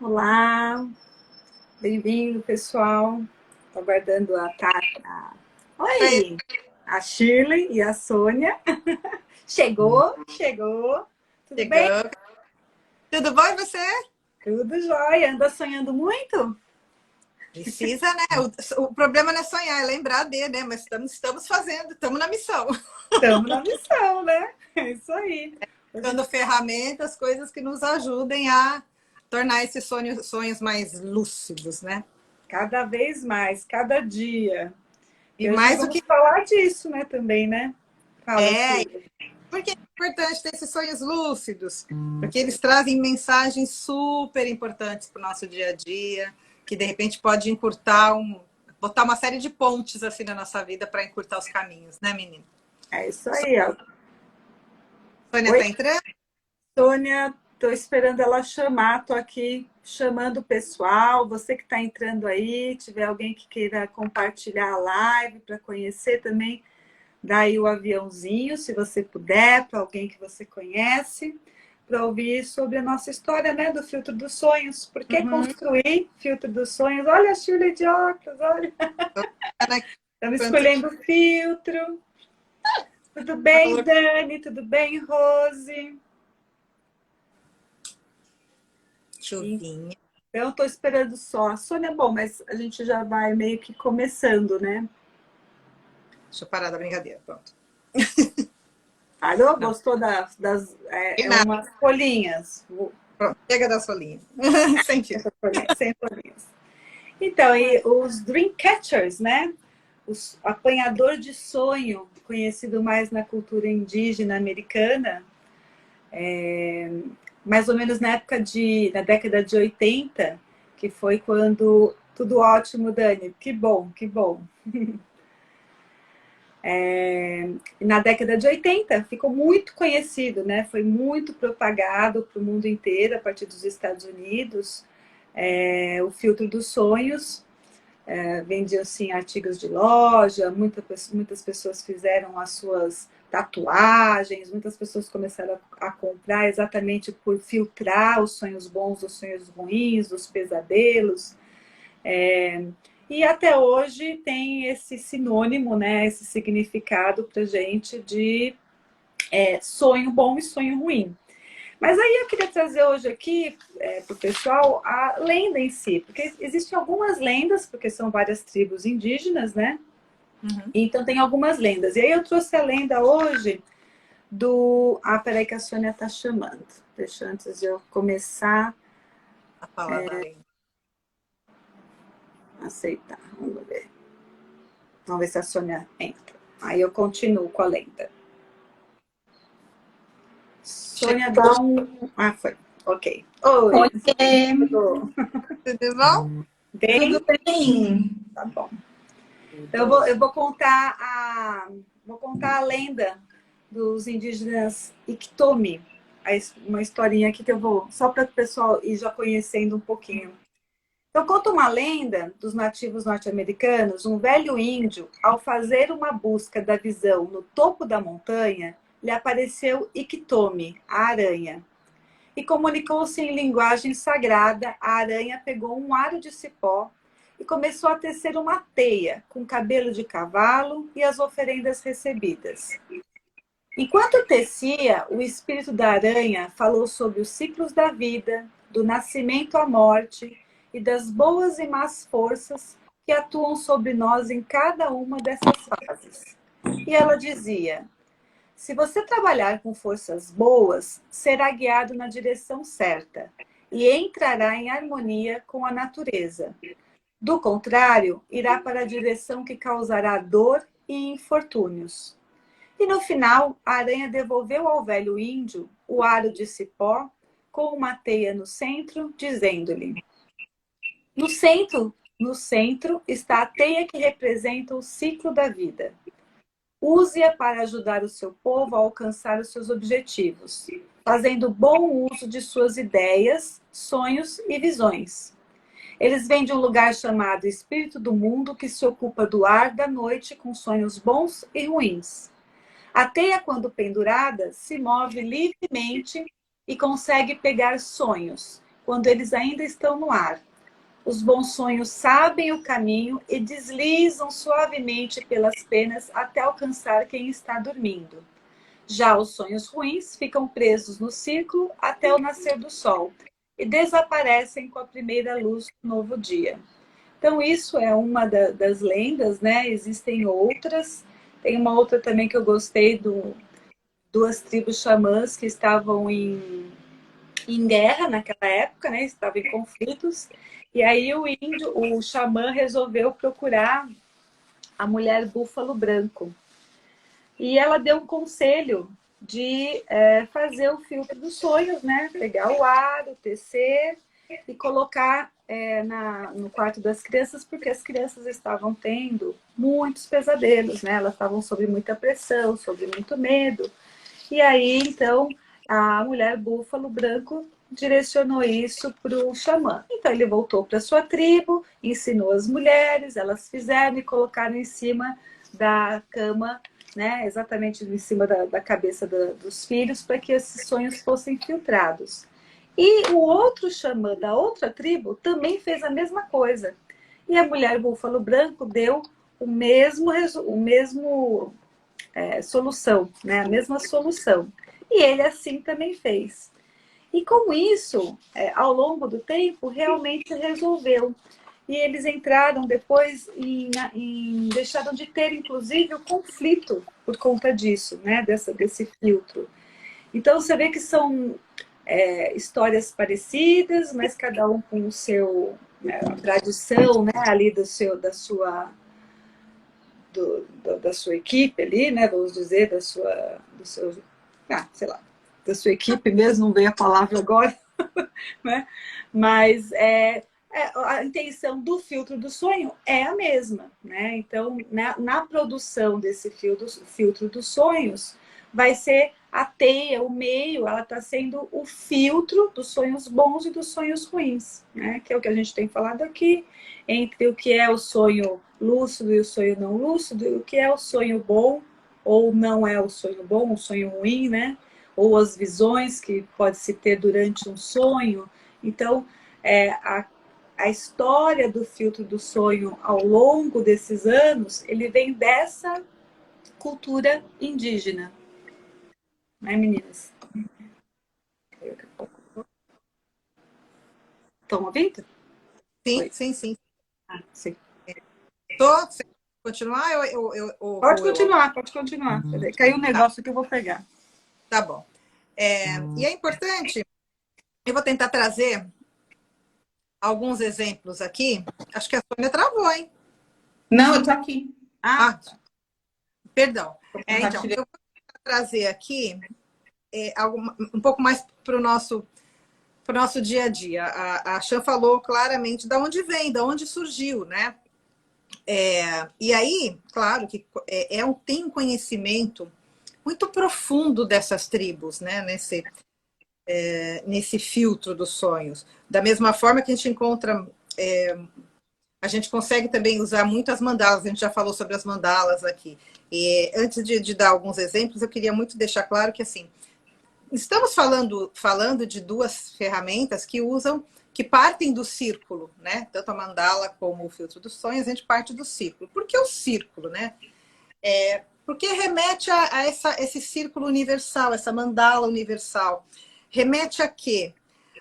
Olá, bem-vindo, pessoal. Estou aguardando a Tata. Oi, Oi, a Shirley e a Sônia. Chegou. Tudo bem? chegou. Tudo bom e você? Tudo jóia. Anda sonhando muito? Precisa, né? O problema não é sonhar, é lembrar de, né? Mas estamos fazendo, estamos na missão. Estamos na missão, né? É isso aí. Hoje, Dando ferramentas, coisas que nos ajudem a tornar esses sonhos mais lúcidos, né? cada vez mais, cada dia. E E hoje nós mais o vamos que falar disso, né, também, né? Fala, é, Shirley. porque é importante ter esses sonhos lúcidos, porque eles trazem mensagens super importantes para o nosso dia a dia, que de repente pode botar uma série de pontes assim na nossa vida para encurtar os caminhos, né, menina? É isso aí, ó. Sônia Oi, tá entrando? Sônia, estou esperando ela chamar, estou aqui chamando o pessoal. Você que está entrando aí, tiver alguém que queira compartilhar a live para conhecer também, dá aí o aviãozinho, se você puder, para alguém que você conhece, para ouvir sobre a nossa história, né, do filtro dos sonhos. Por que Uhum. construir filtro dos sonhos? Olha a Shirley de óculos, olha. Estamos Enquanto escolhendo o filtro. Tudo bem, falou Dani? Tudo bem, Rose? chuvinha. Eu estou esperando só. A Sônia, bom, mas a gente já vai meio que começando, né? Deixa eu parar da brincadeira, pronto. Alô, Não, gostou das tem nada. umas folhinhas? Pronto, chega da solinha. Sem fio. Sem folhinhas. Então, e os Dreamcatchers, né? Os apanhador de sonho, conhecido mais na cultura indígena americana, mais ou menos na década de 80, que foi quando tudo ótimo, Dani. Que bom, que bom. Na década de 80 ficou muito conhecido, né? Foi muito propagado para o mundo inteiro a partir dos Estados Unidos. O filtro dos sonhos vendia assim artigos de loja, muitas pessoas fizeram as suas tatuagens, muitas pessoas começaram a comprar exatamente por filtrar os sonhos bons dos sonhos ruins, dos pesadelos. É, e até hoje tem esse sinônimo, né, esse significado para gente de sonho bom e sonho ruim. Mas aí eu queria trazer hoje aqui para o pessoal a lenda em si, porque existem algumas lendas, porque são várias tribos indígenas, né? Uhum. Então tem algumas lendas. E aí eu trouxe a lenda hoje do. Ah, peraí que a Sônia está chamando. Deixa antes de eu começar A falar da lei. a aceitar. Vamos ver. Vamos ver se a Sônia entra. Aí eu continuo com a lenda. Sônia dá Chegou. um. Ah, foi. Ok. Oi, Oi, chegou. Tudo bom? tudo Bem? bem? Tá bom. Então eu vou contar a lenda dos indígenas Iktomi. Uma historinha aqui que eu vou, só para o pessoal ir já conhecendo um pouquinho. Então, conta uma lenda dos nativos norte-americanos, um velho índio, ao fazer uma busca da visão no topo da montanha, lhe apareceu Iktomi, a aranha. E comunicou-se em linguagem sagrada, a aranha pegou um aro de cipó e começou a tecer uma teia com cabelo de cavalo e as oferendas recebidas. Enquanto tecia, o espírito da aranha falou sobre os ciclos da vida, do nascimento à morte e das boas e más forças que atuam sobre nós em cada uma dessas fases. E ela dizia: se você trabalhar com forças boas, será guiado na direção certa e entrará em harmonia com a natureza. Do contrário, irá para a direção que causará dor e infortúnios. E no final, a aranha devolveu ao velho índio o aro de cipó com uma teia no centro, dizendo-lhe: no centro está a teia que representa o ciclo da vida. Use-a para ajudar o seu povo a alcançar os seus objetivos, fazendo bom uso de suas ideias, sonhos e visões. Eles vêm de um lugar chamado Espírito do Mundo, que se ocupa do ar da noite com sonhos bons e ruins. A teia, quando pendurada, se move livremente e consegue pegar sonhos, quando eles ainda estão no ar. Os bons sonhos sabem o caminho e deslizam suavemente pelas penas até alcançar quem está dormindo. Já os sonhos ruins ficam presos no círculo até o nascer do sol e desaparecem com a primeira luz do novo dia. Então, isso é uma das lendas, né? Existem outras. Tem uma outra também que eu gostei, duas tribos xamãs que estavam em guerra naquela época, né? Estavam em conflitos. E aí o xamã resolveu procurar a mulher búfalo branco. E ela deu um conselho de fazer o filtro dos sonhos, né? Pegar o ar, o tecer e colocar no quarto das crianças, porque as crianças estavam tendo muitos pesadelos, né? Elas estavam sob muita pressão, sob muito medo. E aí, então, a mulher búfalo branco direcionou isso para o xamã. Então, ele voltou para sua tribo, ensinou as mulheres, elas fizeram e colocaram em cima da cama, né, exatamente em cima da cabeça dos filhos, para que esses sonhos fossem filtrados. E o outro xamã da outra tribo também fez a mesma coisa. E a mulher búfalo branco deu o mesmo solução, né? A mesma solução. E ele assim também fez. E com isso, ao longo do tempo, realmente resolveu. E eles entraram depois deixaram de ter, inclusive, o conflito por conta disso, né? Desse filtro. Então, você vê que são histórias parecidas, mas cada um com o seu a tradição, né? Ali da sua equipe ali, né? Vamos dizer, sei lá, da sua equipe mesmo, não veio a palavra agora, né? Mas a intenção do filtro do sonho é a mesma, né? Então, na produção desse filtro dos sonhos, vai ser a teia, o meio, ela está sendo o filtro dos sonhos bons e dos sonhos ruins, né? Que é o que a gente tem falado aqui, entre o que é o sonho lúcido e o sonho não lúcido, e o que é o sonho bom ou não é o sonho bom, o sonho ruim, né? Ou as visões que pode se ter durante um sonho. Então, a história do filtro do sonho ao longo desses anos, ele vem dessa cultura indígena. Né, meninas? Estão ouvindo? Sim, Oi. sim, sim. Sim. Você quer continuar? Pode continuar, pode continuar. Caiu um negócio que eu vou pegar. Tá bom. E é importante, eu vou tentar trazer alguns exemplos aqui. Acho que a Sônia travou, hein? Não, eu tô aqui. Perdão. Então, eu vou trazer aqui um pouco mais para o nosso dia a dia. A Chan falou claramente de onde vem, de onde surgiu, né? E aí, claro que tem um conhecimento muito profundo dessas tribos, né? Nesse filtro dos sonhos. Da mesma forma que a gente encontra... a gente consegue também usar muitas mandalas, a gente já falou sobre as mandalas aqui. E antes de dar alguns exemplos, eu queria muito deixar claro que, assim, estamos falando de duas ferramentas que partem do círculo, né? Tanto a mandala como o filtro dos sonhos, a gente parte do círculo. Por que o círculo, né? Porque remete a esse círculo universal, essa mandala universal. Remete a quê?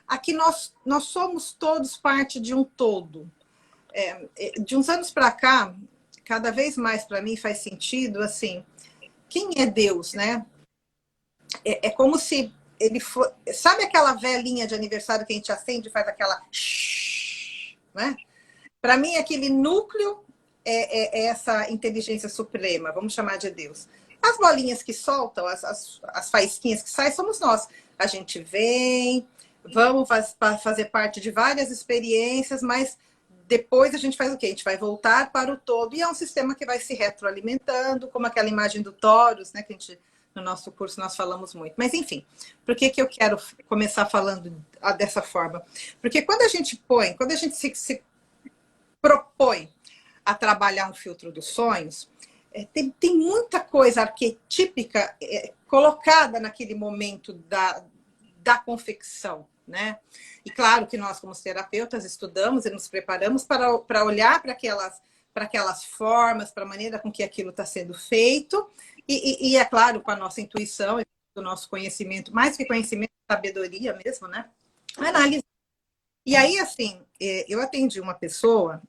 A que nós somos todos parte de um todo. De uns anos para cá, cada vez mais para mim faz sentido, assim, quem é Deus, né? É como se ele for... Sabe aquela velinha de aniversário que a gente acende e faz aquela... né? Para mim, aquele núcleo é essa inteligência suprema, vamos chamar de Deus. As bolinhas que soltam, as faísquinhas que saem, somos nós. A gente vem, vamos fazer parte de várias experiências, mas depois a gente faz o quê? A gente vai voltar para o todo. E é um sistema que vai se retroalimentando, como aquela imagem do Taurus, né? Que a gente, no nosso curso nós falamos muito. Mas, enfim, por que eu quero começar falando dessa forma? Porque quando a gente se propõe a trabalhar um filtro dos sonhos, tem muita coisa arquetípica colocada naquele momento da confecção, né? E claro que nós, como terapeutas, estudamos e nos preparamos para olhar para aquelas formas, para a maneira com que aquilo está sendo feito, e é claro, com a nossa intuição, do nosso conhecimento, mais que conhecimento, sabedoria mesmo, né? Análise. E aí, assim, eu atendi uma pessoa.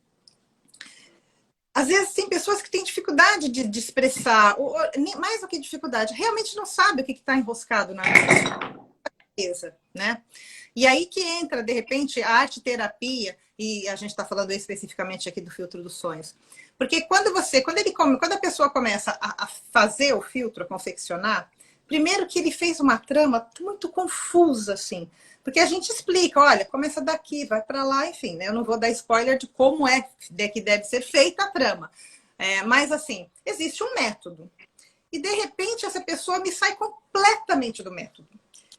Às vezes tem pessoas que têm dificuldade de expressar, ou, mais do que dificuldade, realmente não sabe o que está enroscado na mesa, né? E aí que entra, de repente, a arte-terapia, e a gente está falando especificamente aqui do filtro dos sonhos. Porque quando a pessoa começa a fazer o filtro, a confeccionar, primeiro que ele fez uma trama muito confusa, assim. Porque a gente explica, olha, começa daqui, vai para lá, enfim, né? Eu não vou dar spoiler de como que deve ser feita a trama. Mas, assim, existe um método. E, de repente, essa pessoa me sai completamente do método.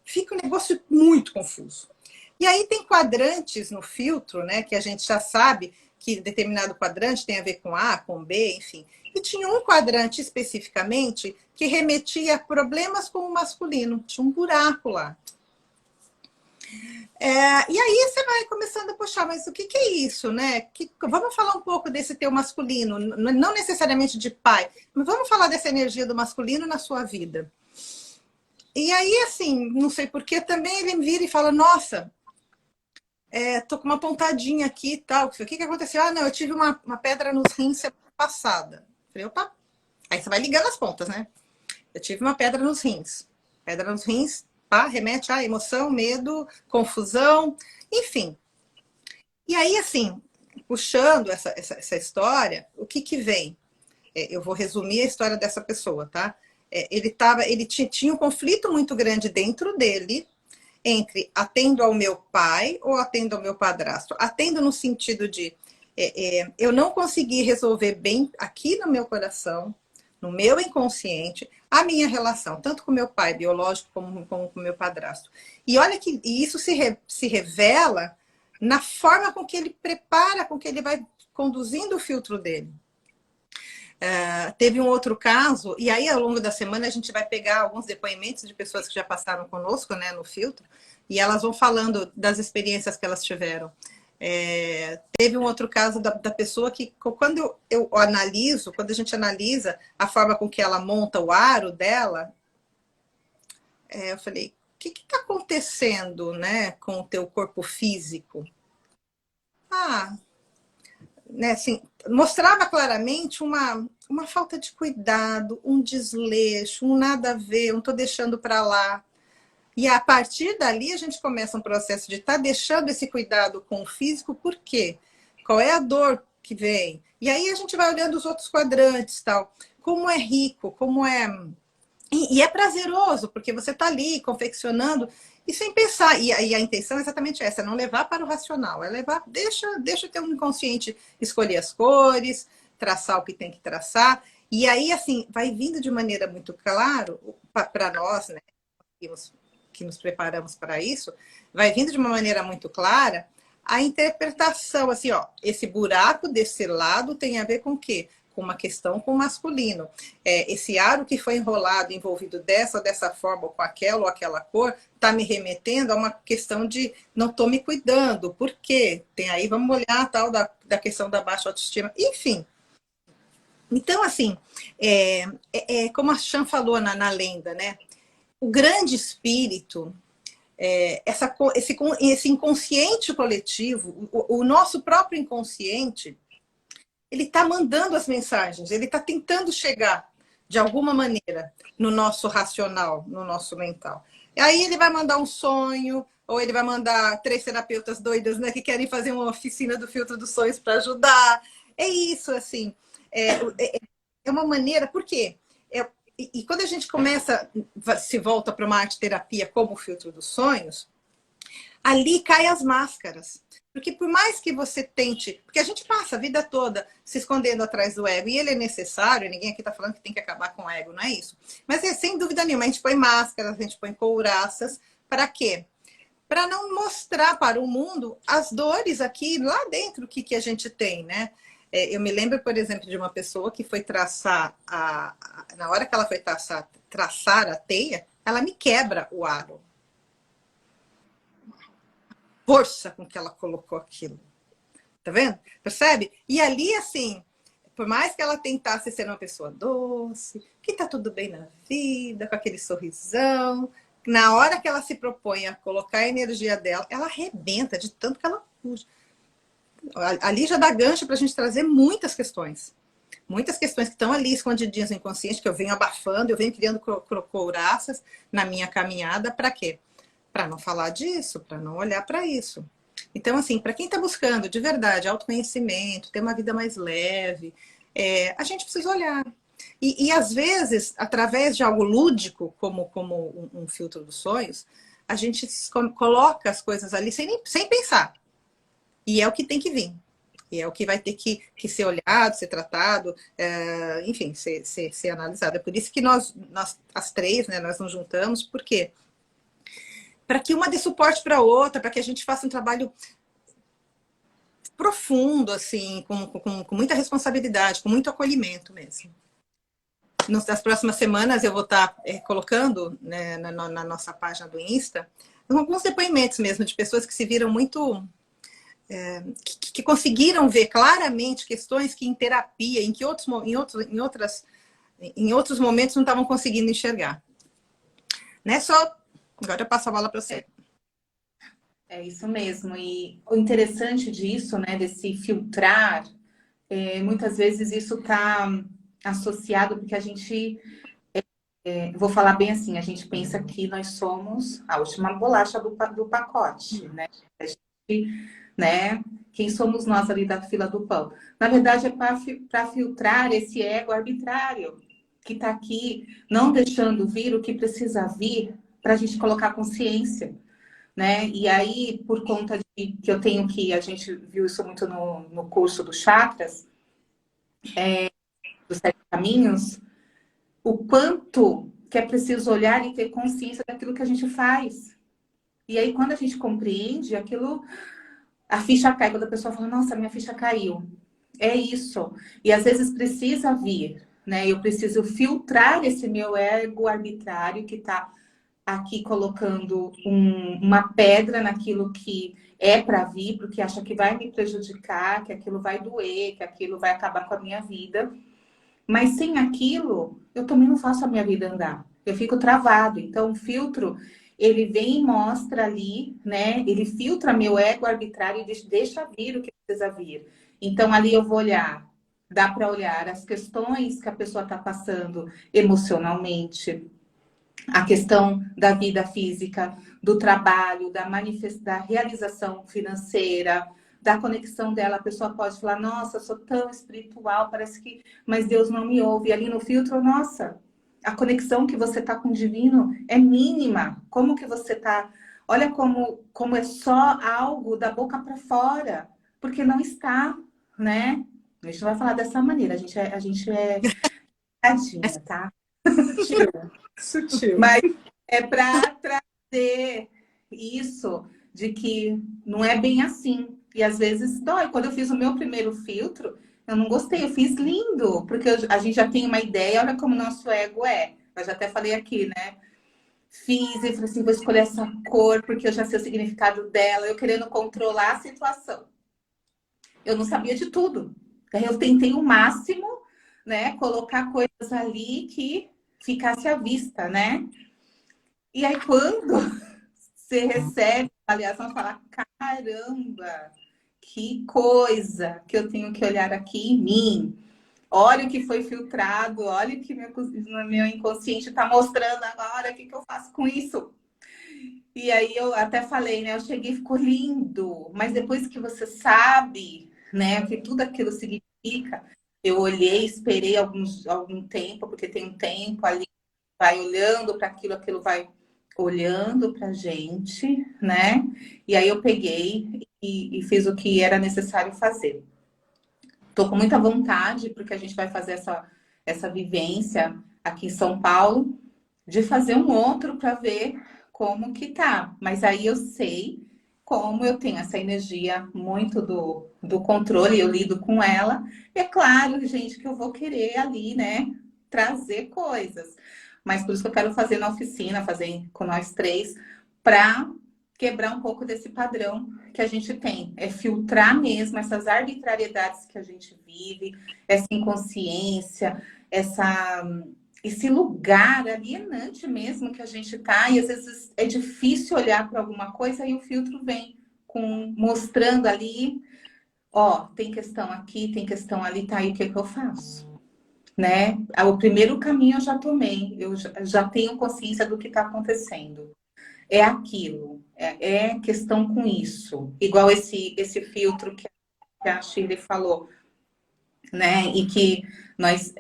Fica um negócio muito confuso. E aí tem quadrantes no filtro, né? Que a gente já sabe que determinado quadrante tem a ver com A, com B, enfim. E tinha um quadrante especificamente que remetia a problemas com o masculino. Tinha um buraco lá. E aí você vai começando a puxar, mas o que é isso, né? Vamos falar um pouco desse teu masculino, não necessariamente de pai, mas vamos falar dessa energia do masculino na sua vida. E aí, assim, não sei porquê, também ele me vira e fala, nossa, tô com uma pontadinha aqui e tal. O que aconteceu? Ah, não, eu tive uma pedra nos rins semana passada. Falei, opa. Aí você vai ligando as pontas, né? Eu tive uma pedra nos rins. Pedra nos rins, pá, remete a emoção, medo, confusão, enfim. E aí, assim, puxando essa história, o que vem? Eu vou resumir a história dessa pessoa, tá? Ele tinha um conflito muito grande dentro dele entre atendo ao meu pai ou atendo ao meu padrasto. Atendo no sentido de eu não consegui resolver bem aqui no meu coração, no meu inconsciente, a minha relação, tanto com meu pai biológico como com o meu padrasto. E olha que isso se revela na forma com que ele prepara, com que ele vai conduzindo o filtro dele. Teve um outro caso, e aí ao longo da semana a gente vai pegar alguns depoimentos de pessoas que já passaram conosco, né, no filtro, e elas vão falando das experiências que elas tiveram. Teve um outro caso da pessoa que, quando eu analiso, quando a gente analisa a forma com que ela monta o aro dela, eu falei, o que está acontecendo, né, com o teu corpo físico? Né, assim, mostrava claramente uma falta de cuidado, um desleixo, um nada a ver, um tô deixando para lá. E a partir dali a gente começa um processo de estar deixando esse cuidado com o físico, por quê? Qual é a dor que vem? E aí a gente vai olhando os outros quadrantes, tal. Como é rico, como é... E é prazeroso, porque você está ali confeccionando e sem pensar. E a intenção é exatamente essa, é não levar para o racional, é levar, deixa o teu inconsciente escolher as cores, traçar o que tem que traçar. E aí, assim, vai vindo de maneira muito clara para nós, né, que nos preparamos para isso, vai vindo de uma maneira muito clara a interpretação, assim, ó, esse buraco desse lado tem a ver com o quê? Com uma questão com o masculino. Esse aro que foi enrolado, envolvido dessa ou dessa forma, ou com aquela ou aquela cor, está me remetendo a uma questão de não estou me cuidando. Por quê? Tem aí, vamos olhar a tal da questão da baixa autoestima. Enfim. Então, assim, como a Chan falou na lenda, né? O grande espírito, esse inconsciente coletivo, o nosso próprio inconsciente, ele está mandando as mensagens, ele está tentando chegar de alguma maneira no nosso racional, no nosso mental. E aí ele vai mandar um sonho, ou ele vai mandar 3 terapeutas doidas, né, que querem fazer uma oficina do filtro dos sonhos para ajudar. É isso, assim. É uma maneira, por quê? E quando a gente se volta para uma arte-terapia como o filtro dos sonhos, ali caem as máscaras. Porque por mais que você tente... Porque a gente passa a vida toda se escondendo atrás do ego. E ele é necessário, ninguém aqui está falando que tem que acabar com o ego, não é isso. Mas sem dúvida nenhuma, a gente põe máscaras, a gente põe couraças. Para quê? Para não mostrar para o mundo as dores aqui, lá dentro, que a gente tem, né? Eu me lembro, por exemplo, de uma pessoa que foi traçar... Na hora que ela foi traçar a teia, ela me quebra o aro. força com que ela colocou aquilo. Tá vendo? Percebe? E ali, assim, por mais que ela tentasse ser uma pessoa doce, que tá tudo bem na vida, com aquele sorrisão, na hora que ela se propõe a colocar a energia dela, ela arrebenta de tanto que ela puxa. Ali já dá gancho para a gente trazer muitas questões. Muitas questões que estão ali escondidinhas no inconsciente, que eu venho abafando, eu venho criando couraças na minha caminhada. Para quê? Para não falar disso, para não olhar para isso. Então, assim, para quem está buscando de verdade autoconhecimento, ter uma vida mais leve, a gente precisa olhar. E às vezes, através de algo lúdico, como um filtro dos sonhos, a gente coloca as coisas ali sem pensar. E é o que tem que vir. E é o que vai ter que ser olhado, ser tratado, enfim, ser analisado. É por isso que nós as três, né, nós nos juntamos. Por quê? Para que uma dê suporte para a outra, para que a gente faça um trabalho profundo, assim, com muita responsabilidade, com muito acolhimento mesmo. Nas próximas semanas eu vou estar colocando, né, na nossa página do Insta alguns depoimentos mesmo de pessoas que se viram muito... que conseguiram ver claramente questões que em terapia, em outros momentos não estavam conseguindo enxergar. Né? Agora eu passo a bola para você. É isso mesmo. E o interessante disso, né, desse filtrar, muitas vezes isso está associado, porque a gente, vou falar bem assim, a gente pensa que nós somos a última bolacha do pacote, né? A gente, né? Quem somos nós ali da fila do pão? Na verdade, é para filtrar esse ego arbitrário que está aqui, não deixando vir o que precisa vir para a gente colocar consciência, né? E aí, por conta de que eu tenho a gente viu isso muito no curso dos chakras, dos 7 caminhos, o quanto que é preciso olhar e ter consciência daquilo que a gente faz. E aí, quando a gente compreende aquilo, a ficha cai. Quando a pessoa fala, nossa, minha ficha caiu. É isso. E às vezes precisa vir, né? Eu preciso filtrar esse meu ego arbitrário que está aqui colocando uma pedra naquilo que é para vir, porque acha que vai me prejudicar, que aquilo vai doer, que aquilo vai acabar com a minha vida. Mas sem aquilo, eu também não faço a minha vida andar. Eu fico travado. Então, o filtro, ele vem e mostra ali, né? Ele filtra meu ego arbitrário e deixa vir o que precisa vir. Então, ali eu vou olhar. Dá para olhar as questões que a pessoa está passando emocionalmente, a questão da vida física, do trabalho, da realização financeira, da conexão dela. A pessoa pode falar, nossa, eu sou tão espiritual, parece que... Mas Deus não me ouve. E ali no filtro, nossa, a conexão que você está com o divino é mínima. Como que você está... Olha como é só algo da boca para fora. Porque não está, né? A gente não vai falar dessa maneira. A gente é tadinha, tá? Sutil. Mas é para trazer isso de que não é bem assim. E às vezes dói. Quando eu fiz o meu primeiro filtro, eu não gostei. Eu fiz lindo, porque a gente já tem uma ideia, olha como nosso ego é. Eu já até falei aqui, né? Fiz e falei assim, vou escolher essa cor, porque eu já sei o significado dela, eu querendo controlar a situação. Eu não sabia de tudo. Daí eu tentei o máximo, né? Colocar coisas ali que ficasse à vista, né? E aí, quando você recebe a avaliação, fala, caramba, que coisa que eu tenho que olhar aqui em mim. Olha o que foi filtrado, olha o que meu inconsciente está mostrando agora, o que eu faço com isso? E aí eu até falei, né? Eu cheguei e ficou lindo, mas depois que você sabe, né, o que tudo aquilo significa, eu olhei, esperei algum tempo, porque tem um tempo ali, vai olhando para aquilo vai olhando para a gente, né? E aí eu peguei e fiz o que era necessário fazer. Estou com muita vontade, porque a gente vai fazer essa vivência aqui em São Paulo, de fazer um outro para ver como que tá. Mas aí eu sei como eu tenho essa energia muito do controle, eu lido com ela. E é claro, gente, que eu vou querer ali, né, trazer coisas. Mas por isso que eu quero fazer na oficina, fazer com nós três, para quebrar um pouco desse padrão que a gente tem. É filtrar mesmo essas arbitrariedades que a gente vive, essa inconsciência, esse lugar alienante mesmo que a gente está, e às vezes é difícil olhar para alguma coisa e o filtro vem mostrando ali, ó, tem questão aqui, tem questão ali, tá aí, o que que eu faço? Né? O primeiro caminho eu já tomei, eu já tenho consciência do que está acontecendo. É aquilo, é questão com isso. Igual esse filtro que a Shirley falou, né? E que nós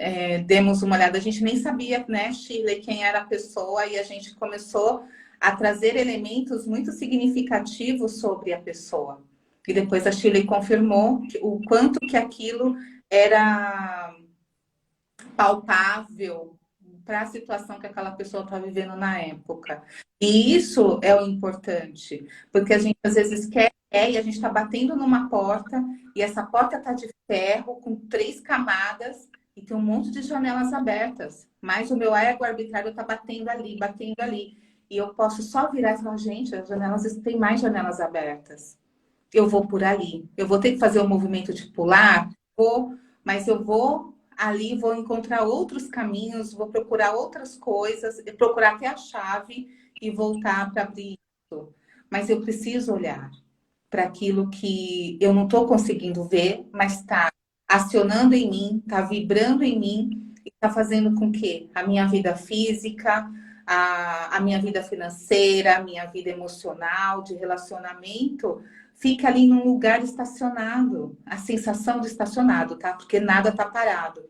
demos uma olhada, a gente nem sabia, né, Shirley, quem era a pessoa, e a gente começou a trazer elementos muito significativos sobre a pessoa. E depois a Shirley confirmou o quanto que aquilo era palpável para a situação que aquela pessoa está vivendo na época. E isso é o importante, porque a gente às vezes quer e a gente está batendo numa porta, e essa porta está de ferro, com 3 camadas, e tem um monte de janelas abertas. Mas o meu ego arbitrário está batendo ali, batendo ali. E eu posso só virar e falar, gente, as janelas, tem mais janelas abertas. Eu vou por ali. Eu vou ter que fazer o movimento de pular, mas eu vou ali, vou encontrar outros caminhos, vou procurar outras coisas, procurar até a chave e voltar para abrir isso. Mas eu preciso olhar para aquilo que eu não estou conseguindo ver, mas está acionando em mim, está vibrando em mim e está fazendo com que a minha vida física, a minha vida financeira, a minha vida emocional, de relacionamento, fique ali num lugar estacionado. A sensação de estacionado, tá? Porque nada está parado.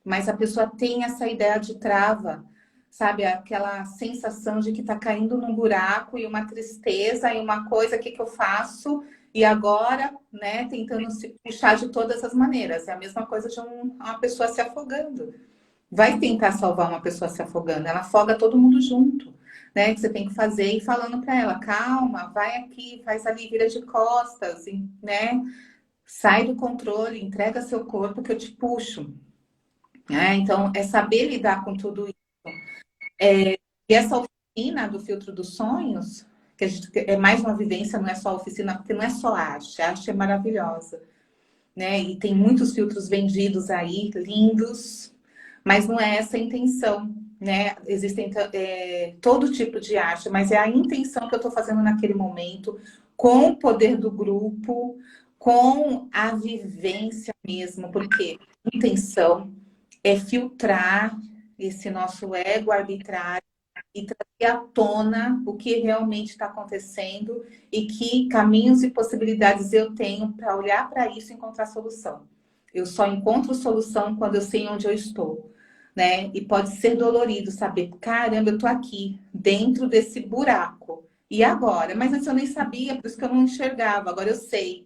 Mas a pessoa tem essa ideia de trava, sabe? Aquela sensação de que está caindo num buraco e uma tristeza e uma coisa, o que eu faço? E agora, né, tentando se puxar de todas as maneiras. É a mesma coisa de uma pessoa se afogando. Vai tentar salvar uma pessoa se afogando, ela afoga todo mundo junto, né? Que você tem que fazer e falando para ela, calma, vai aqui, faz ali, vira de costas, né? Sai do controle, entrega seu corpo que eu te puxo. Então, é saber lidar com tudo isso. E essa oficina do filtro dos sonhos, que a gente, é mais uma vivência, não é só oficina, porque não é só arte, a arte é maravilhosa, né? E tem muitos filtros vendidos aí, lindos, mas não é essa a intenção, né? Existem todo tipo de arte, mas é a intenção que eu estou fazendo naquele momento, com o poder do grupo, com a vivência mesmo, porque intenção é filtrar esse nosso ego arbitrário e trazer à tona o que realmente está acontecendo e que caminhos e possibilidades eu tenho para olhar para isso e encontrar solução. Eu só encontro solução quando eu sei onde eu estou, né? E pode ser dolorido saber, caramba, eu estou aqui, dentro desse buraco. E agora? Mas antes eu nem sabia, por isso que eu não enxergava, agora eu sei.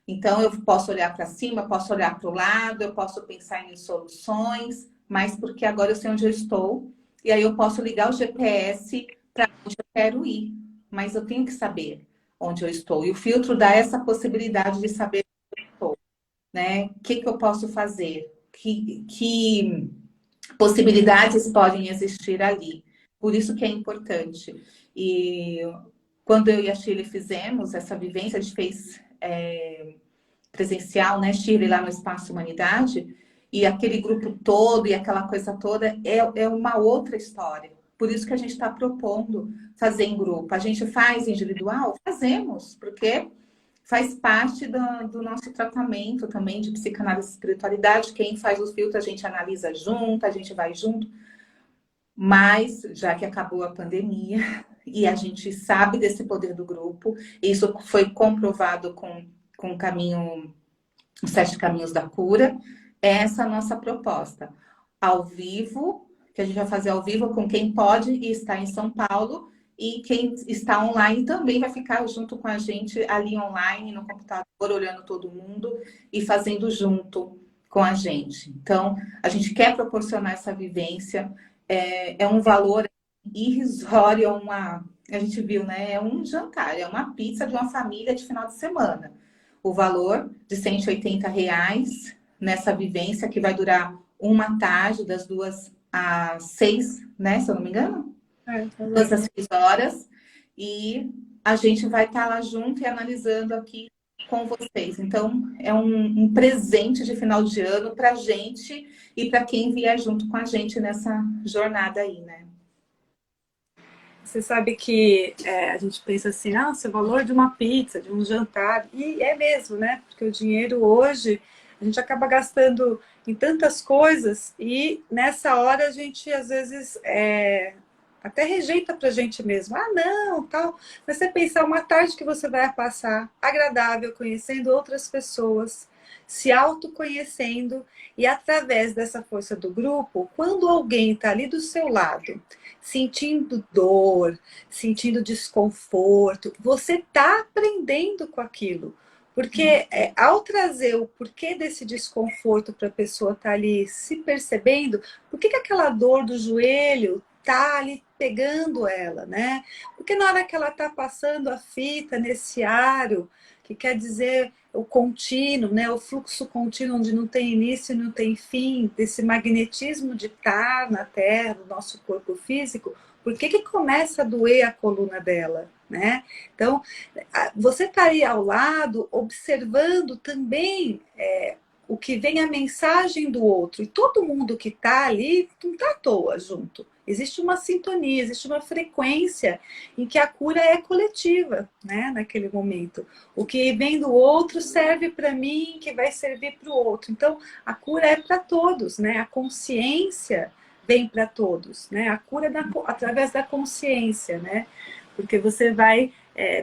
Então, eu posso olhar para cima, posso olhar para o lado, eu posso pensar em soluções, mas porque agora eu sei onde eu estou, e aí eu posso ligar o GPS para onde eu quero ir. Mas eu tenho que saber onde eu estou. E o filtro dá essa possibilidade de saber onde eu estou, né? O que eu posso fazer? Que possibilidades podem existir ali? Por isso que é importante. E quando eu e a Shirley fizemos essa vivência, a gente fez presencial, né, Shirley, lá no Espaço Humanidade, e aquele grupo todo e aquela coisa toda é uma outra história. Por isso que a gente está propondo fazer em grupo. A gente faz individual? Fazemos, porque faz parte do nosso tratamento também de psicanálise e espiritualidade. Quem faz os filtros, a gente analisa junto, a gente vai junto. Mas, já que acabou a pandemia, e a gente sabe desse poder do grupo, isso foi comprovado com o caminho, os 7 caminhos da cura, essa é a nossa proposta. Ao vivo, que a gente vai fazer ao vivo com quem pode e está em São Paulo, e quem está online também vai ficar junto com a gente ali online, no computador, olhando todo mundo e fazendo junto com a gente. Então, a gente quer proporcionar essa vivência, é um valor irrisório, a gente viu, né? É um jantar, é uma pizza de uma família de final de semana. O valor de R$ 180 nessa vivência que vai durar uma tarde, das 2 às 6, né? Se eu não me engano. 2 às 6 horas. E a gente vai estar lá junto e analisando aqui com vocês. Então, é um presente de final de ano para a gente e para quem vier junto com a gente nessa jornada aí, né? Você sabe que a gente pensa assim, ah, o valor de uma pizza, de um jantar, e é mesmo, né? Porque o dinheiro hoje, a gente acaba gastando em tantas coisas e nessa hora a gente às vezes até rejeita pra gente mesmo. Ah, não, tal. Mas você pensar uma tarde que você vai passar agradável, conhecendo outras pessoas, se autoconhecendo e através dessa força do grupo, quando alguém está ali do seu lado, sentindo dor, sentindo desconforto, você está aprendendo com aquilo. Porque ao trazer o porquê desse desconforto para a pessoa estar ali se percebendo, por que aquela dor do joelho tá ali pegando ela, né? Porque na hora que ela tá passando a fita nesse aro, que quer dizer o contínuo, né? O fluxo contínuo onde não tem início e não tem fim, desse magnetismo de estar na Terra, no nosso corpo físico, por que começa a doer a coluna dela, né? Então, você tá aí ao lado, observando também o que vem a mensagem do outro. E todo mundo que está ali não está à toa junto. Existe uma sintonia, existe uma frequência em que a cura é coletiva, né? Naquele momento. O que vem do outro serve para mim, que vai servir para o outro. Então, a cura é para todos, né? A consciência vem para todos, né? A cura é através da consciência, né? Porque você vai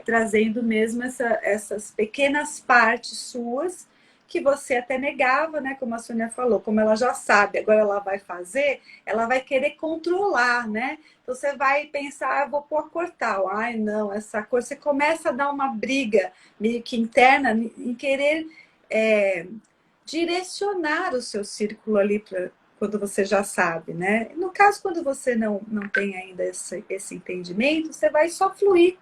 trazendo mesmo essas pequenas partes suas que você até negava, né? Como a Sônia falou, como ela já sabe, agora ela vai fazer, ela vai querer controlar, né? Então você vai pensar, ah, vou pôr a cor tal. Ai, não, essa cor. Você começa a dar uma briga meio que interna em querer direcionar o seu círculo ali para quando você já sabe, né? No caso, quando você não tem ainda esse entendimento, você vai só flui.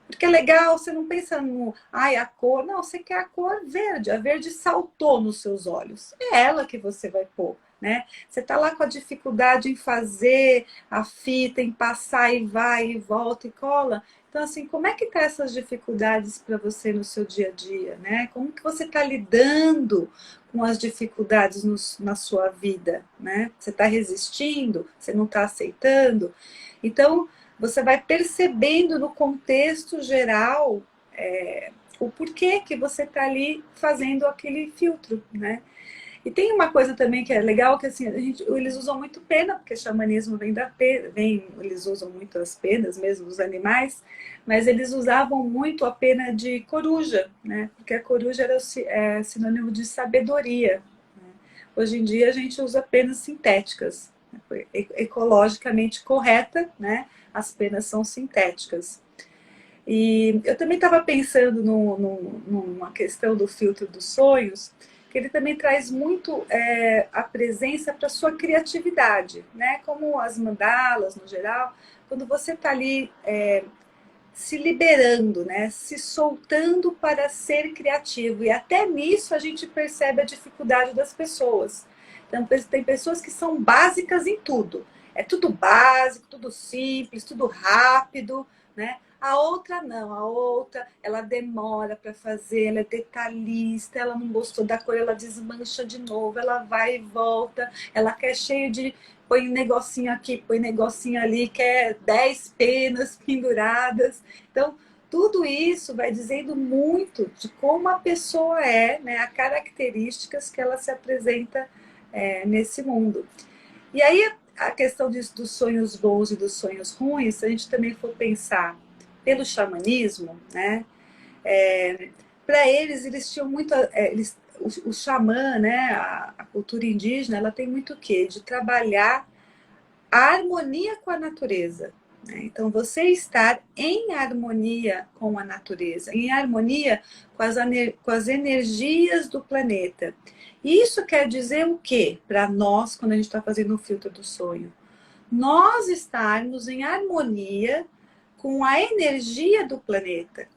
Porque é legal, você não pensa no, ai, a cor. Não, você quer a cor verde. A verde saltou nos seus olhos. É ela que você vai pôr, né? Você tá lá com a dificuldade em fazer a fita, em passar e vai e volta e cola. Então, assim, como é que tá essas dificuldades para você no seu dia a dia, né? Como que você tá lidando com as dificuldades na sua vida, né? Você tá resistindo? Você não tá aceitando? Então, você vai percebendo no contexto geral o porquê que você está ali fazendo aquele filtro, né? E tem uma coisa também que é legal, que assim, eles usam muito pena, porque xamanismo vem da pena, eles usam muito as penas mesmo dos animais, mas eles usavam muito a pena de coruja, né? Porque a coruja era sinônimo de sabedoria. Né? Hoje em dia a gente usa penas sintéticas, né? Ecologicamente correta, né? As penas são sintéticas. E eu também estava pensando numa questão do filtro dos sonhos, que ele também traz muito a presença para a sua criatividade, né? Como as mandalas, no geral, quando você está ali se liberando, né? Se soltando para ser criativo. E até nisso a gente percebe a dificuldade das pessoas. Então, tem pessoas que são básicas em tudo. É tudo básico, tudo simples, tudo rápido, né? A outra não, a outra ela demora para fazer, ela é detalhista, ela não gostou da cor, ela desmancha de novo, ela vai e volta, ela quer cheio de põe negocinho aqui, põe negocinho ali, quer 10 penas penduradas. Então, tudo isso vai dizendo muito de como a pessoa né? As características que ela se apresenta nesse mundo. E aí, a questão dos sonhos bons e dos sonhos ruins, se a gente também for pensar pelo xamanismo, né? Para eles tinham muito. O xamã, né? A cultura indígena, ela tem muito o quê? De trabalhar a harmonia com a natureza. Né? Então, você estar em harmonia com a natureza, em harmonia com as energias do planeta. Isso quer dizer o quê para nós, quando a gente está fazendo o filtro do sonho? Nós estarmos em harmonia com a energia do planeta,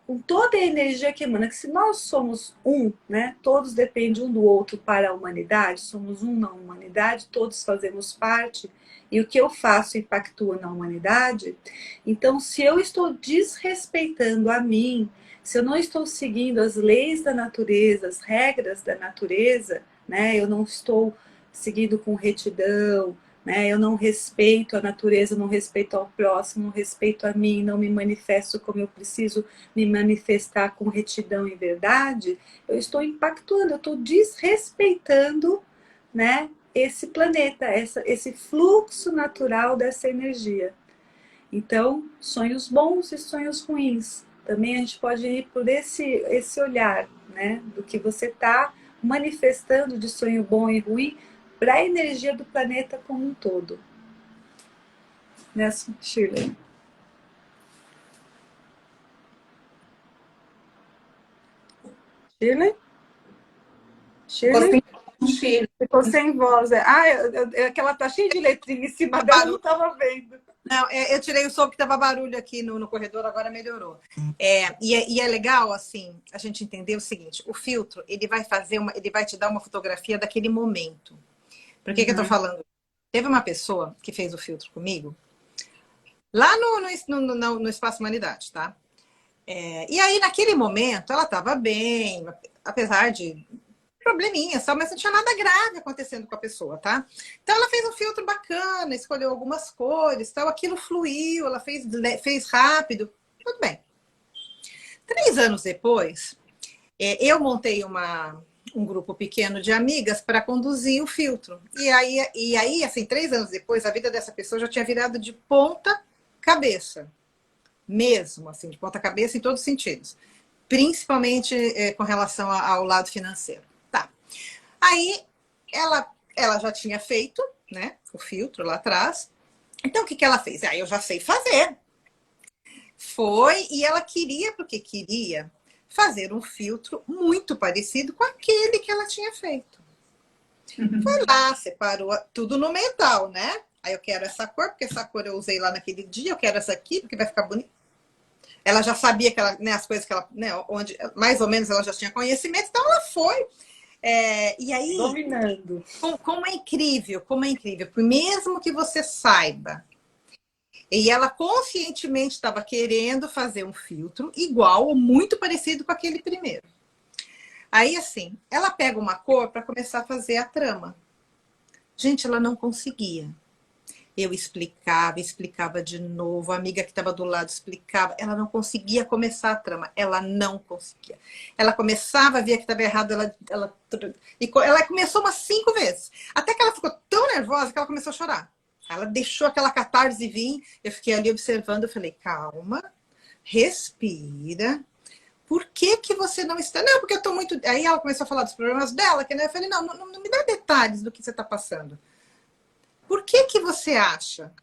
com toda a energia que emana, que se nós somos um, né, todos dependem um do outro para a humanidade, somos um na humanidade, todos fazemos parte, e o que eu faço impactua na humanidade. Então, se eu estou desrespeitando a mim, se eu não estou seguindo as leis da natureza, as regras da natureza, né, eu não estou seguindo com retidão, né, eu não respeito a natureza, não respeito ao próximo, não respeito a mim, não me manifesto como eu preciso me manifestar com retidão e verdade, eu estou impactando, eu estou desrespeitando, né, esse planeta, esse fluxo natural dessa energia. Então, sonhos bons e sonhos ruins. Também a gente pode ir por esse olhar, né, do que você está manifestando de sonho bom e ruim para a energia do planeta como um todo. Né, Shirley? Shirley? Shirley? Ficou sem voz. É que ela tá cheia de letrinha em cima dela, eu não estava vendo. Não, eu tirei o som que tava barulho aqui no corredor, agora melhorou. E é legal, assim, a gente entender o seguinte, o filtro, ele vai te dar uma fotografia daquele momento. Por que que eu tô falando? Teve uma pessoa que fez o filtro comigo, lá no Espaço Humanidade, tá? E aí, naquele momento, ela tava bem, apesar de probleminha só, mas não tinha nada grave acontecendo com a pessoa, tá? Então ela fez um filtro bacana, escolheu algumas cores, tal, aquilo fluiu, ela fez rápido, tudo bem. 3 anos depois, eu montei um grupo pequeno de amigas para conduzir o filtro. E aí, assim, 3 anos depois, a vida dessa pessoa já tinha virado de ponta cabeça. Mesmo, assim, de ponta cabeça em todos os sentidos. Principalmente com relação ao lado financeiro. Tá. Aí, ela já tinha feito, né, o filtro lá atrás. Então, o que ela fez? Eu já sei fazer. Foi, e ela queria, porque queria, fazer um filtro muito parecido com aquele que ela tinha feito. Foi lá, separou tudo no mental, né? Aí eu quero essa cor, porque essa cor eu usei lá naquele dia, eu quero essa aqui, porque vai ficar bonito. Ela já sabia que ela, né, as coisas que ela, né, onde mais ou menos ela já tinha conhecimento, então ela foi. E aí, dominando. Como é incrível, porque mesmo que você saiba, e ela conscientemente estava querendo fazer um filtro igual ou muito parecido com aquele primeiro. Aí, assim, ela pega uma cor para começar a fazer a trama. Gente, ela não conseguia. Eu explicava de novo, a amiga que estava do lado explicava, ela não conseguia começar a trama, ela não conseguia. Ela começava, via que estava errado, ela começou umas 5 vezes, até que ela ficou tão nervosa que ela começou a chorar. Ela deixou aquela catarse vir, eu fiquei ali observando, eu falei, calma, respira. Por que que você não está... Não, porque eu estou muito... Aí ela começou a falar dos problemas dela, que, né? Eu falei, não me dá detalhes do que você está passando. Por que que você acha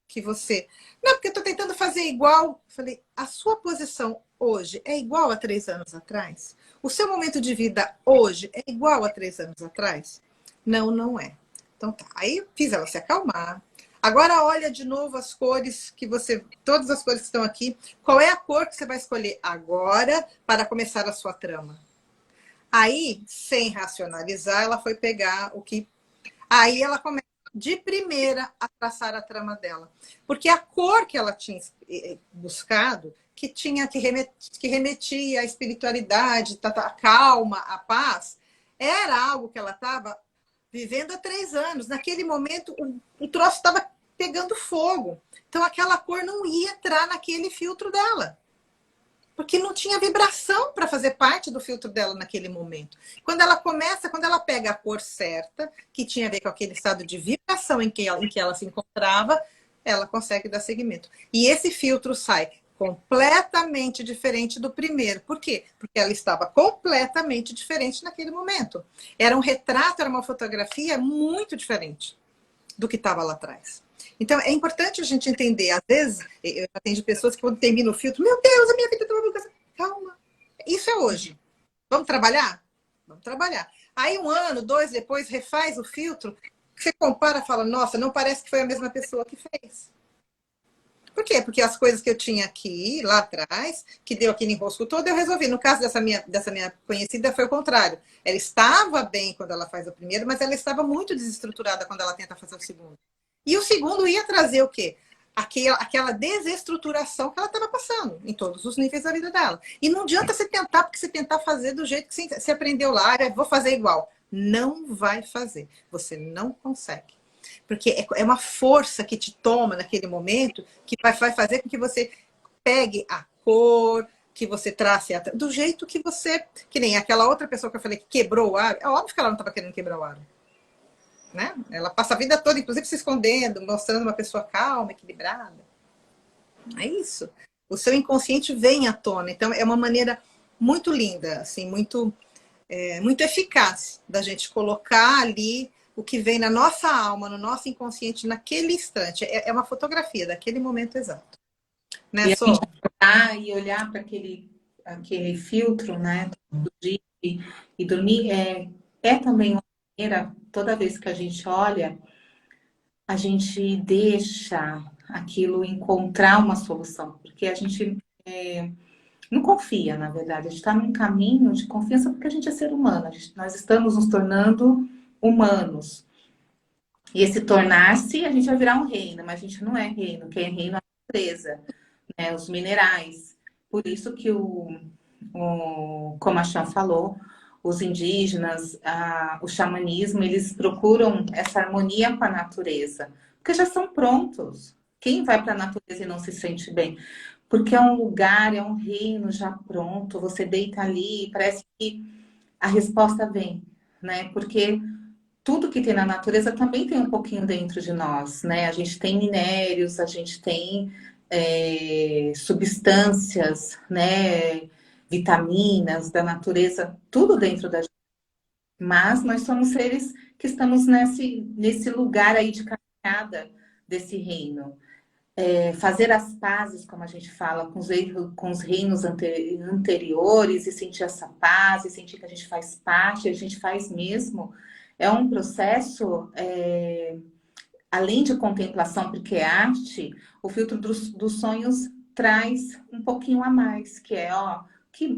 que você... Não, porque eu estou tentando fazer igual. Eu falei, a sua posição hoje é igual a 3 anos atrás? O seu momento de vida hoje é igual a 3 anos atrás? Não, não é. Então tá. Aí eu fiz ela se acalmar. Agora olha de novo as cores que você... Todas as cores que estão aqui. Qual é a cor que você vai escolher agora para começar a sua trama? Aí, sem racionalizar, ela foi pegar o que... Aí ela começa de primeira a traçar a trama dela. Porque a cor que ela tinha buscado, que remetia à espiritualidade, a calma, a paz, era algo que ela estava vivendo há 3 anos. Naquele momento, o troço estava pegando fogo. Então, aquela cor não ia entrar naquele filtro dela. Porque não tinha vibração para fazer parte do filtro dela naquele momento. Quando ela pega a cor certa, que tinha a ver com aquele estado de vibração em que ela se encontrava, ela consegue dar seguimento. E esse filtro sai completamente diferente do primeiro. Por quê? Porque ela estava completamente diferente naquele momento. Era um retrato, era uma fotografia muito diferente do que estava lá atrás. Então, é importante a gente entender. Às vezes, eu atendo pessoas que quando termina o filtro, meu Deus, a minha vida está uma coisa. Calma. Isso é hoje. Vamos trabalhar? Vamos trabalhar. Aí 1 ano, 2 depois, refaz o filtro. Você compara e fala, nossa, não parece que foi a mesma pessoa que fez. Por quê? Porque as coisas que eu tinha aqui, lá atrás, que deu aquele enrosco todo, eu resolvi. No caso dessa minha conhecida, foi o contrário. Ela estava bem quando ela faz o primeiro, mas ela estava muito desestruturada quando ela tenta fazer o segundo. E o segundo ia trazer o quê? Aquela desestruturação que ela estava passando em todos os níveis da vida dela. E não adianta você tentar, porque você tentar fazer do jeito que você aprendeu lá, vou fazer igual. Não vai fazer. Você não consegue. Porque é uma força que te toma naquele momento que vai fazer com que você pegue a cor, que você trace do jeito que você... Que nem aquela outra pessoa que eu falei que quebrou o aro. É óbvio que ela não estava querendo quebrar o aro. Né? Ela passa a vida toda, inclusive, se escondendo, mostrando uma pessoa calma, equilibrada. É isso. O seu inconsciente vem à tona. Então, é uma maneira muito linda, assim, muito eficaz da gente colocar ali o que vem na nossa alma, no nosso inconsciente, naquele instante. É uma fotografia daquele momento exato. Né, E a Sô? gente olhar para aquele filtro, né? E dormir é também uma maneira, toda vez que a gente olha, a gente deixa aquilo encontrar uma solução, porque a gente não confia, na verdade. A gente está num caminho de confiança porque a gente é ser humano. Nós estamos nos tornando humanos. E esse tornar-se, a gente vai virar um reino, mas a gente não é reino. Quem é reino é a natureza, né? Os minerais. Por isso que como a Chan falou, os indígenas, o xamanismo, eles procuram essa harmonia com a natureza, porque já são prontos. Quem vai para a natureza e não se sente bem? Porque é um lugar, é um reino já pronto. Você deita ali, parece que a resposta vem, né? Porque tudo que tem na natureza também tem um pouquinho dentro de nós, né? A gente tem minérios, a gente tem substâncias, né? Vitaminas da natureza, tudo dentro da gente. Mas nós somos seres que estamos nesse lugar aí de caminhada desse reino. Fazer as pazes, como a gente fala, com os reinos anteriores e sentir essa paz, e sentir que a gente faz parte, a gente faz mesmo. É um processo, além de contemplação, porque é arte, o filtro dos sonhos traz um pouquinho a mais, que é,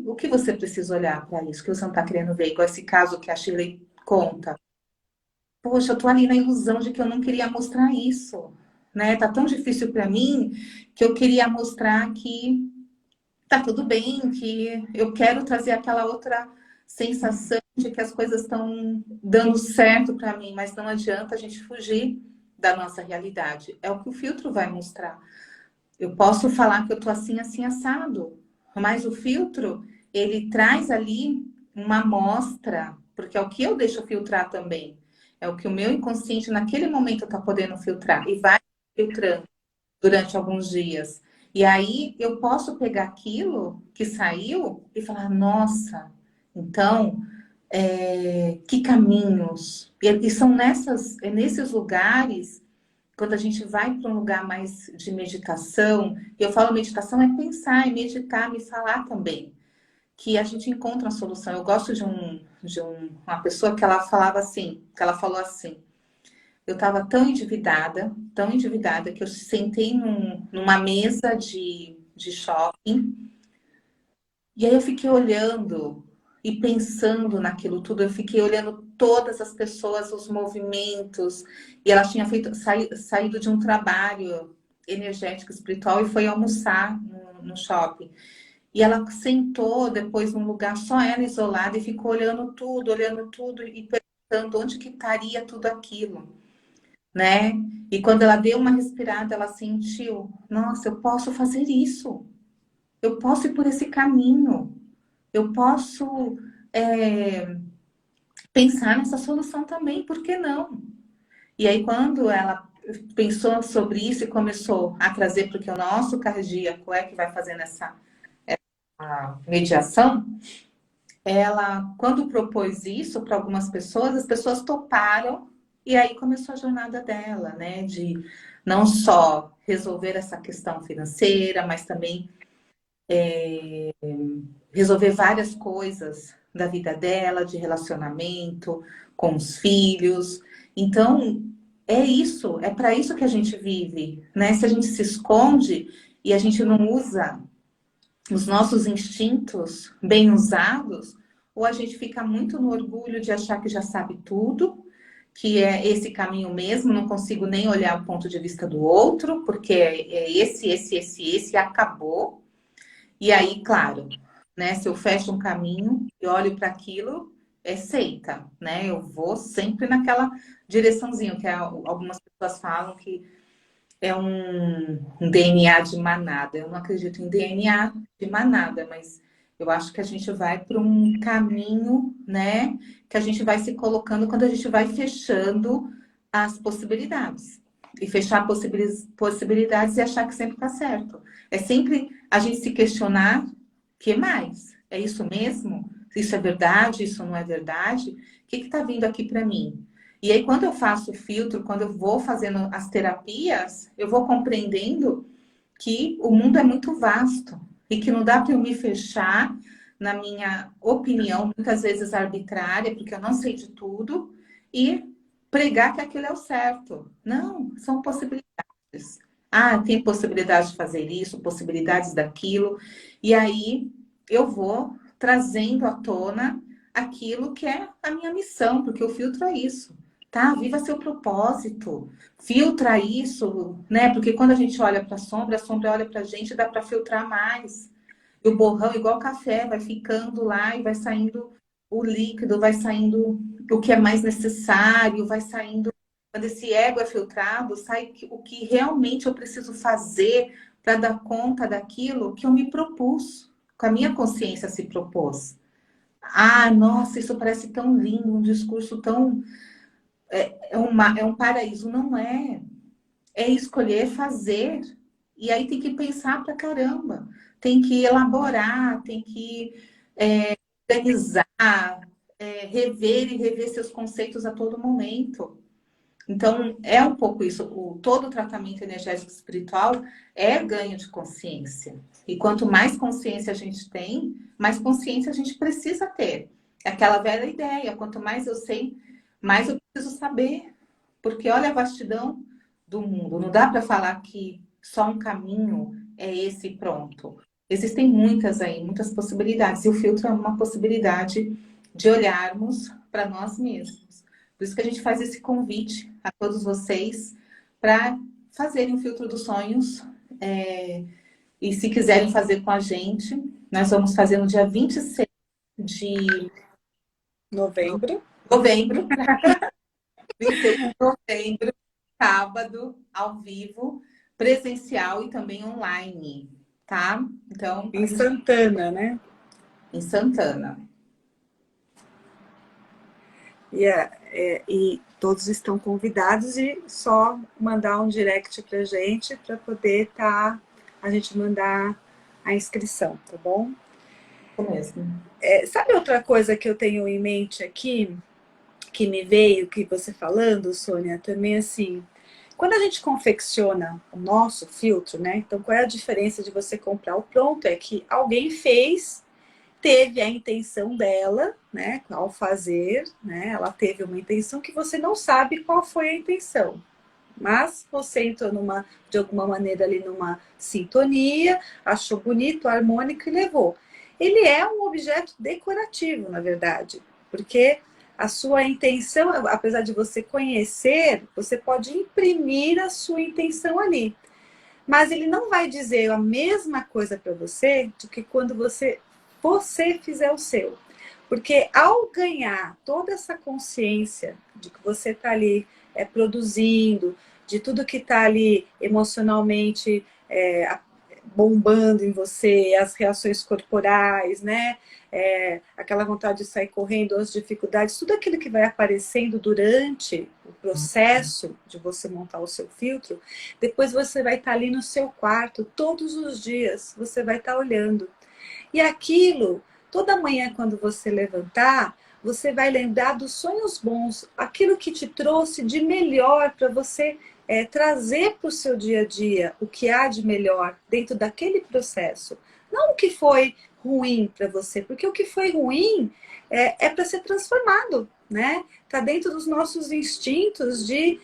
o que você precisa olhar para isso, que você não está querendo ver, igual esse caso que a Shirley conta. Poxa, eu tô ali na ilusão de que eu não queria mostrar isso, né? Tá tão difícil para mim que eu queria mostrar que tá tudo bem, que eu quero trazer aquela outra sensação de que as coisas estão dando certo para mim, mas não adianta a gente fugir da nossa realidade. É o que o filtro vai mostrar. Eu posso falar que eu tô assim, assim, assado, mas o filtro, ele traz ali uma amostra, porque é o que eu deixo filtrar também. É o que o meu inconsciente naquele momento está podendo filtrar e vai filtrando durante alguns dias. E aí eu posso pegar aquilo que saiu e falar, nossa, então, que caminhos. E são nesses lugares, quando a gente vai para um lugar mais de meditação, e eu falo meditação é pensar, é meditar, me falar também, que a gente encontra a solução. Eu gosto de uma pessoa que ela falava assim, que ela falou assim, eu estava tão endividada, que eu sentei numa mesa de shopping, e aí eu fiquei olhando e pensando naquilo tudo, eu fiquei olhando todas as pessoas, os movimentos, e ela tinha saído de um trabalho energético, espiritual, e foi almoçar no shopping. E ela sentou depois num lugar só ela isolada e ficou olhando tudo e pensando onde que estaria tudo aquilo, né? E quando ela deu uma respirada, ela sentiu, nossa, eu posso fazer isso. Eu posso ir por esse caminho. Eu posso pensar nessa solução também, por que não? E aí, quando ela pensou sobre isso e começou a trazer, porque o nosso cardíaco é que vai fazendo essa mediação, ela, quando propôs isso para algumas pessoas, as pessoas toparam e aí começou a jornada dela, né? De não só resolver essa questão financeira, mas também resolver várias coisas da vida dela, de relacionamento com os filhos. Então, é isso, é para isso que a gente vive, né? Se a gente se esconde e a gente não usa os nossos instintos bem usados, ou a gente fica muito no orgulho de achar que já sabe tudo, que é esse caminho mesmo, não consigo nem olhar o ponto de vista do outro, porque é esse, e acabou. E aí, claro, né, se eu fecho um caminho e olho para aquilo, é seita, né? Eu vou sempre naquela direçãozinha, que algumas pessoas falam que é um DNA de manada. Eu não acredito em DNA de manada, mas eu acho que a gente vai para um caminho, né? Que a gente vai se colocando quando a gente vai fechando as possibilidades. E fechar possibilidades e achar que sempre está certo. É sempre a gente se questionar: que mais? É isso mesmo? Isso é verdade? Isso não é verdade? O que está vindo aqui para mim? E aí, quando eu faço o filtro, quando eu vou fazendo as terapias, eu vou compreendendo que o mundo é muito vasto e que não dá para eu me fechar na minha opinião, muitas vezes arbitrária, porque eu não sei de tudo, e pregar que aquilo é o certo. Não, são possibilidades. Ah, tem possibilidade de fazer isso, possibilidades daquilo. E aí eu vou trazendo à tona aquilo que é a minha missão, porque o filtro é isso. Tá, viva seu propósito, filtra isso, né? Porque quando a gente olha para a sombra olha para a gente, dá para filtrar mais. E o borrão, igual café, vai ficando lá e vai saindo o líquido, vai saindo o que é mais necessário, vai saindo. Quando esse ego é filtrado, sai o que realmente eu preciso fazer para dar conta daquilo que eu me propus, que a minha consciência se propôs. Ah, nossa, isso parece tão lindo, um discurso tão é um paraíso, não é. É escolher fazer. E aí tem que pensar pra caramba. Tem que elaborar, tem que organizar, rever e rever seus conceitos a todo momento. Então, é um pouco isso. Todo o tratamento energético espiritual é ganho de consciência. E quanto mais consciência a gente tem, mais consciência a gente precisa ter. É aquela velha ideia. Quanto mais eu sei, mais eu preciso saber. Porque olha a vastidão do mundo. Não dá para falar que só um caminho é esse e pronto. Existem muitas aí, muitas possibilidades. E o filtro é uma possibilidade de olharmos para nós mesmos. Por isso que a gente faz esse convite a todos vocês para fazerem o filtro dos sonhos. E se quiserem fazer com a gente, nós vamos fazer no dia 26 de Novembro. novembro. 26 de novembro, sábado, ao vivo, presencial e também online, tá? Então, Em Santana, né? em Santana. E todos estão convidados e só mandar um direct pra gente para poder a gente mandar a inscrição, tá bom? Isso mesmo. Sabe outra coisa que eu tenho em mente aqui, que me veio, que você falando, Sônia, também assim, quando a gente confecciona o nosso filtro, né? Então, qual é a diferença de você comprar o pronto? É que alguém fez, teve a intenção dela, né? Ao fazer, né? Ela teve uma intenção que você não sabe qual foi a intenção. Mas você entrou de alguma maneira ali numa sintonia, achou bonito, harmônico e levou. Ele é um objeto decorativo, na verdade, porque a sua intenção, apesar de você conhecer, você pode imprimir a sua intenção ali. Mas ele não vai dizer a mesma coisa para você do que quando você fizer o seu. Porque ao ganhar toda essa consciência de que você está ali produzindo, de tudo que está ali emocionalmente bombando em você, as reações corporais, né? Aquela vontade de sair correndo, as dificuldades, tudo aquilo que vai aparecendo durante o processo de você montar o seu filtro, depois você vai estar ali no seu quarto, todos os dias, você vai estar olhando. E aquilo, toda manhã quando você levantar, você vai lembrar dos sonhos bons, aquilo que te trouxe de melhor para você trazer para o seu dia a dia o que há de melhor dentro daquele processo. Não o que foi ruim para você, porque o que foi ruim é para ser transformado, né? Tá dentro dos nossos instintos de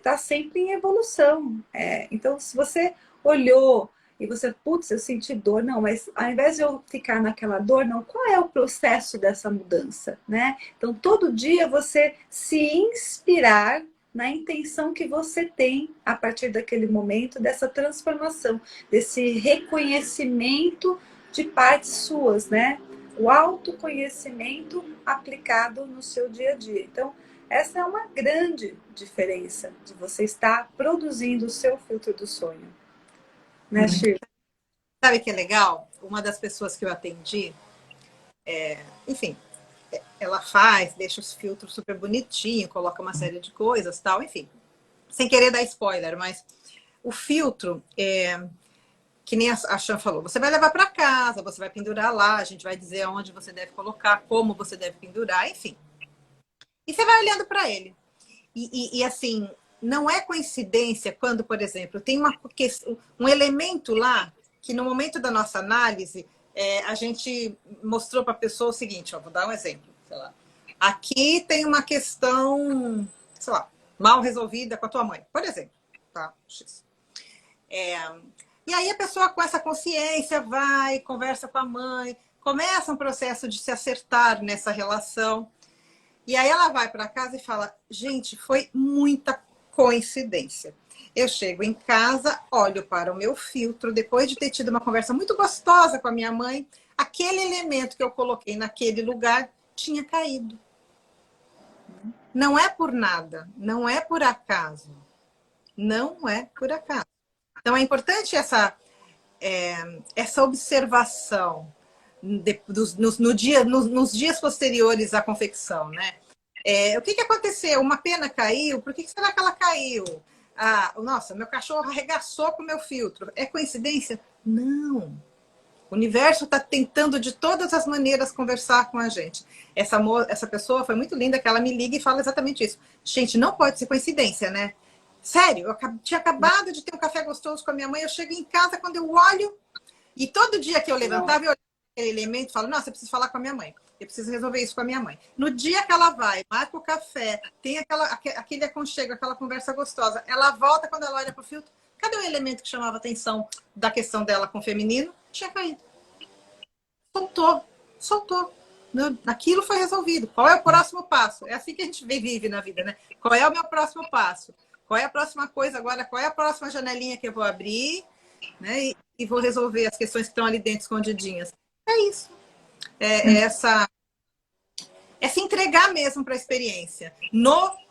tá sempre em evolução. Então, se você olhou e você, putz, eu senti dor, não, mas ao invés de eu ficar naquela dor, não, qual é o processo dessa mudança, né? Então, todo dia você se inspirar na intenção que você tem a partir daquele momento, dessa transformação, desse reconhecimento de partes suas, né? O autoconhecimento aplicado no seu dia a dia. Então, essa é uma grande diferença de você estar produzindo o seu filtro do sonho. Né, Shirley? Sabe que é legal? Uma das pessoas que eu atendi, enfim, ela deixa os filtros super bonitinho, coloca uma série de coisas, tal, enfim. Sem querer dar spoiler, mas o filtro, que nem a Chan falou, você vai levar para casa, você vai pendurar lá, a gente vai dizer aonde você deve colocar, como você deve pendurar, enfim. E você vai olhando para ele. E assim, não é coincidência quando, por exemplo, tem um elemento lá que no momento da nossa análise a gente mostrou para a pessoa o seguinte, ó, vou dar um exemplo, sei lá. Aqui tem uma questão, sei lá, mal resolvida com a tua mãe, por exemplo, tá? X. E aí a pessoa com essa consciência vai, conversa com a mãe, começa um processo de se acertar nessa relação. E aí ela vai para casa e fala, gente, foi muita coincidência. Eu chego em casa, olho para o meu filtro, depois de ter tido uma conversa muito gostosa com a minha mãe, aquele elemento que eu coloquei naquele lugar tinha caído. Não é por nada, não é por acaso. Não é por acaso. Então é importante essa observação nos dias posteriores à confecção, né? O que aconteceu? Uma pena caiu? Por que será que ela caiu? Nossa, meu cachorro arregaçou com o meu filtro. É coincidência? Não. O universo está tentando de todas as maneiras conversar com a gente. Essa pessoa foi muito linda que ela me liga e fala exatamente isso. Gente, não pode ser coincidência, né? Sério, eu tinha acabado de ter um café gostoso com a minha mãe, eu chego em casa, quando eu olho, e todo dia que eu levantava, eu olhava aquele elemento e falo, nossa, eu preciso falar com a minha mãe. Eu preciso resolver isso com a minha mãe. No dia que ela vai, marca o café, tem aquele aconchego, aquela conversa gostosa, ela volta quando ela olha para o filtro. Cadê o elemento que chamava a atenção da questão dela com o feminino? Tinha caído. Soltou. Aquilo foi resolvido. Qual é o próximo passo? É assim que a gente vive na vida, né? Qual é o meu próximo passo? Qual é a próxima coisa agora? Qual é a próxima janelinha que eu vou abrir? Né? E vou resolver as questões que estão ali dentro escondidinhas. É isso. É se entregar mesmo para a experiência.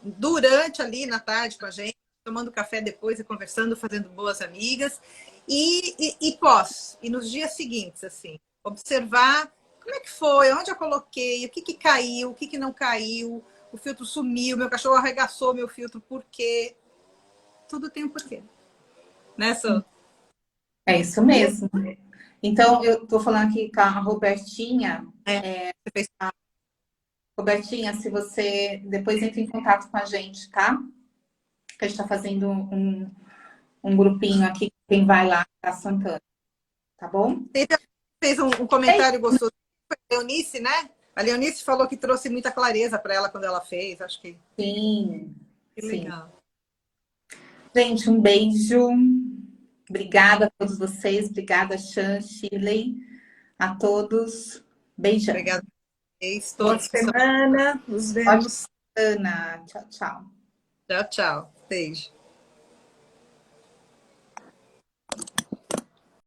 Durante ali na tarde com a gente, tomando café depois e conversando, fazendo boas amigas. E pós, e nos dias seguintes, assim, observar como é que foi, onde eu coloquei, o que caiu, o que não caiu, o filtro sumiu, meu cachorro arregaçou meu filtro, por quê? Tudo tem um porquê. Né, Sô? É isso mesmo. Então, eu estou falando aqui com a Robertinha. Você fez... Robertinha, se você depois entra em contato com a gente, tá? Que a gente está fazendo um grupinho aqui, quem vai lá para Santana, tá bom? Fez um comentário gostoso. Foi a Leonice, né? A Leonice falou que trouxe muita clareza para ela quando ela fez, acho que... Sim. Que legal. Gente, um beijo. Obrigada a todos vocês. Obrigada, Chan, Shirley. A todos. Beijão. Obrigada a vocês Boa todos. semana. Nos vemos. Ana. Tchau, tchau. Tchau, tchau. Beijo.